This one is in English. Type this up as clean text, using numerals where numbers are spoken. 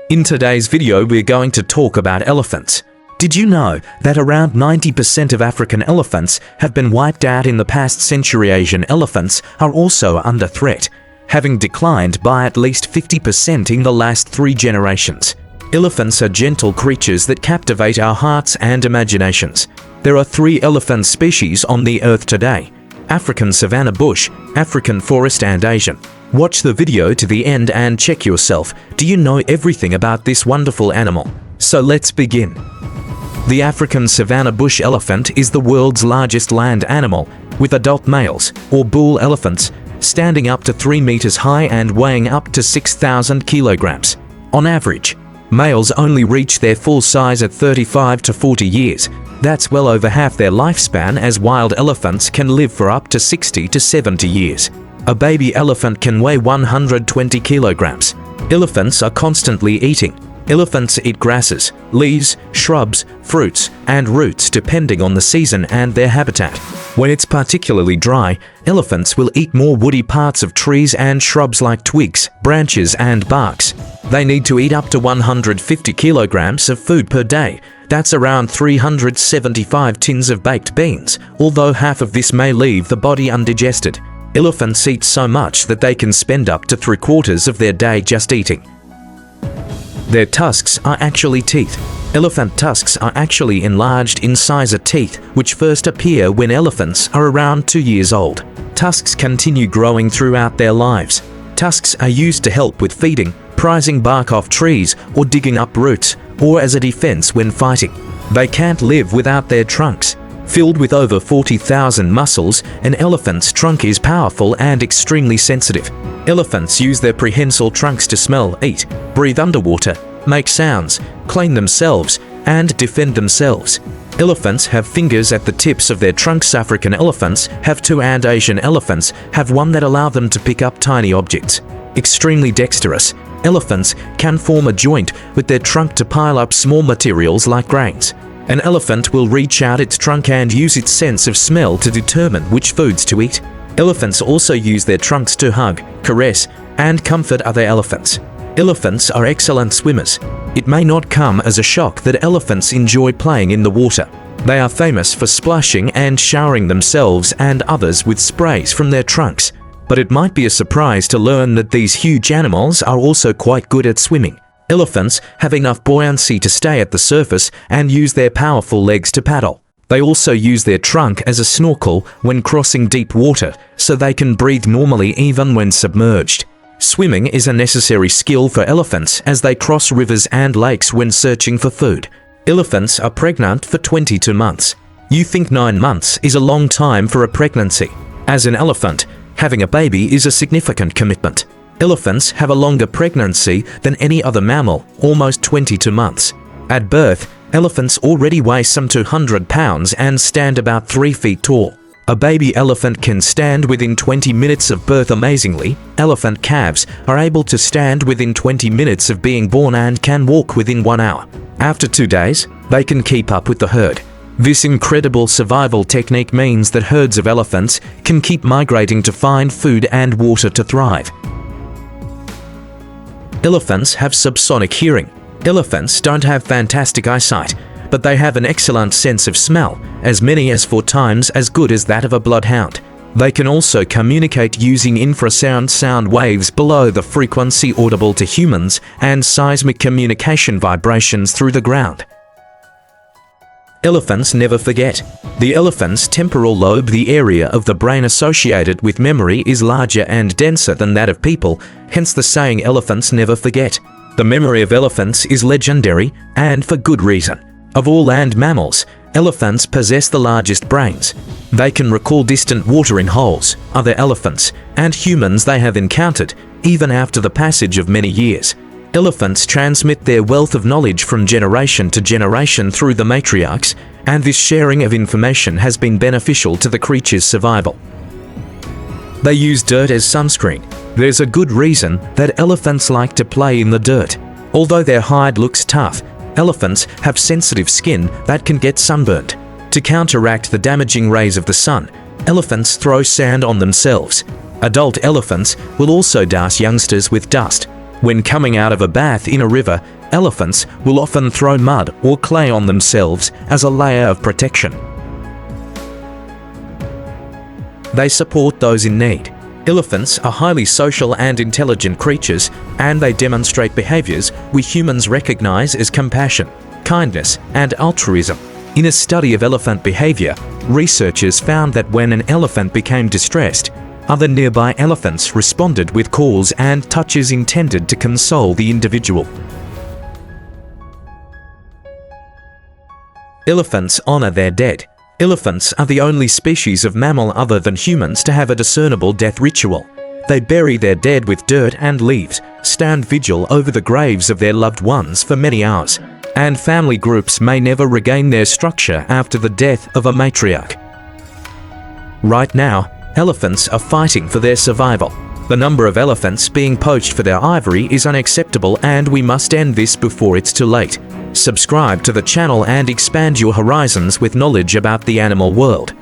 In today's video, we're going to talk about elephants. Did you know that around 90% of African elephants have been wiped out in the past century? Asian elephants are also under threat, having declined by at least 50% in the last 3 generations. Elephants are gentle creatures that captivate our hearts and imaginations. There are 3 elephant species on the earth today: African savanna bush, African forest, and Asian. Watch the video to the end and check yourself. Do you know everything about this wonderful animal? So let's begin. The African savanna bush elephant is the world's largest land animal, with adult males, or bull elephants, standing up to 3 meters high and weighing up to 6,000 kilograms. On average, males only reach their full size at 35 to 40 years. That's well over half their lifespan, as wild elephants can live for up to 60 to 70 years. A baby elephant can weigh 120 kilograms. Elephants are constantly eating. Elephants eat grasses, leaves, shrubs, fruits, and roots depending on the season and their habitat. When it's particularly dry, elephants will eat more woody parts of trees and shrubs like twigs, branches, and barks. They need to eat up to 150 kilograms of food per day. That's around 375 tins of baked beans, although half of this may leave the body undigested. Elephants eat so much that they can spend up to 3/4 of their day just eating. Their tusks are actually teeth. Elephant tusks are actually enlarged incisor teeth, which first appear when elephants are around 2 years old. Tusks continue growing throughout their lives. Tusks are used to help with feeding, prizing bark off trees, or digging up roots, or as a defense when fighting. They can't live without their trunks. Filled with over 40,000 muscles, an elephant's trunk is powerful and extremely sensitive. Elephants use their prehensile trunks to smell, eat, breathe underwater, make sounds, clean themselves, and defend themselves. Elephants have fingers at the tips of their trunks. African elephants have 2, and Asian elephants have 1 that allow them to pick up tiny objects. Extremely dexterous, elephants can form a joint with their trunk to pile up small materials like grains. An elephant will reach out its trunk and use its sense of smell to determine which foods to eat. Elephants also use their trunks to hug, caress, and comfort other elephants. Elephants are excellent swimmers. It may not come as a shock that elephants enjoy playing in the water. They are famous for splashing and showering themselves and others with sprays from their trunks. But it might be a surprise to learn that these huge animals are also quite good at swimming. Elephants have enough buoyancy to stay at the surface and use their powerful legs to paddle. They also use their trunk as a snorkel when crossing deep water, so they can breathe normally even when submerged. Swimming is a necessary skill for elephants as they cross rivers and lakes when searching for food. Elephants are pregnant for 22 months. You think 9 months is a long time for a pregnancy. As an elephant, having a baby is a significant commitment. Elephants have a longer pregnancy than any other mammal, almost 22 months. At birth, elephants already weigh some 200 pounds and stand about 3 feet tall. A baby elephant can stand within 20 minutes of birth. Amazingly, elephant calves are able to stand within 20 minutes of being born and can walk within 1 hour. After 2 days, they can keep up with the herd. This incredible survival technique means that herds of elephants can keep migrating to find food and water to thrive. Elephants have subsonic hearing. Elephants don't have fantastic eyesight, but they have an excellent sense of smell, as many as 4 times as good as that of a bloodhound. They can also communicate using infrasound sound waves below the frequency audible to humans and seismic communication vibrations through the ground. Elephants never forget. The elephant's temporal lobe, the area of the brain associated with memory, is larger and denser than that of people, hence the saying elephants never forget. The memory of elephants is legendary, and for good reason. Of all land mammals, elephants possess the largest brains. They can recall distant watering holes, other elephants, and humans they have encountered, even after the passage of many years. Elephants transmit their wealth of knowledge from generation to generation through the matriarchs, and this sharing of information has been beneficial to the creature's survival. They use dirt as sunscreen. There's a good reason that elephants like to play in the dirt. Although their hide looks tough, elephants have sensitive skin that can get sunburned. To counteract the damaging rays of the sun, elephants throw sand on themselves. Adult elephants will also douse youngsters with dust. When coming out of a bath in a river, elephants will often throw mud or clay on themselves as a layer of protection. They support those in need. Elephants are highly social and intelligent creatures, and they demonstrate behaviors we humans recognize as compassion, kindness, and altruism. In a study of elephant behavior, researchers found that when an elephant became distressed, other nearby elephants responded with calls and touches intended to console the individual. Elephants honor their dead. Elephants are the only species of mammal other than humans to have a discernible death ritual. They bury their dead with dirt and leaves, stand vigil over the graves of their loved ones for many hours, and family groups may never regain their structure after the death of a matriarch. Right now, elephants are fighting for their survival. The number of elephants being poached for their ivory is unacceptable, and we must end this before it's too late. Subscribe to the channel and expand your horizons with knowledge about the animal world.